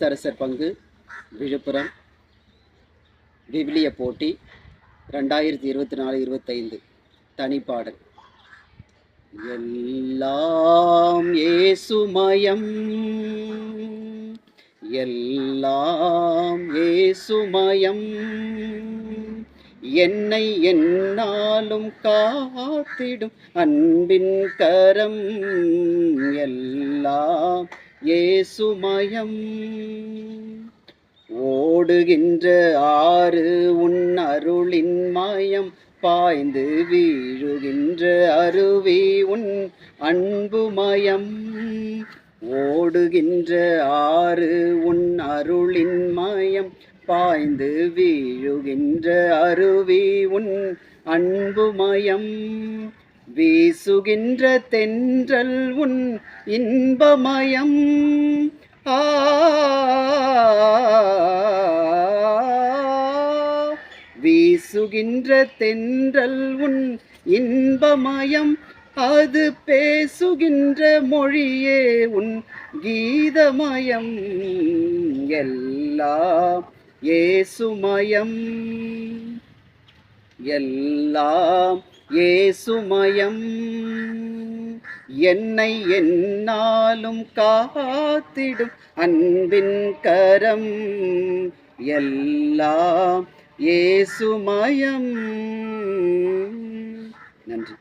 எழுத்தரசர் பங்கு விழுப்புரம் விவிலிய போட்டி 2024-25 தனிப்பாடல். எல்லாம் ஏசுமயம், எல்லாம் ஏசுமயம், என்னை எந்நாளும் காத்திடும் அன்பின் கரம். எல்லாம் ஏசுமயம். ஓடுகின்ற ஆறு உன் அருளின் மயம், பாய்ந்து வீழுகின்ற அருவி உன் அன்புமயம். ஓடுகின்ற ஆறு உன் அருளின் மயம், பாய்ந்து வீழுகின்ற அருவி உன் அன்புமயம். வீசுகின்ற தென்றல் உன் இன்பமயம். வீசுகின்ற தென்றல் உன் இன்பமயம், அது பேசுகின்ற மொழியே உன் கீதமயம். எல்லாம் ஏசுமயம், எல்லாம் ஏசுமயம், என்னை எந்நாளும் காத்திடும் அன்பின் கரம். எல்லாம் ஏசுமயம். நன்றி.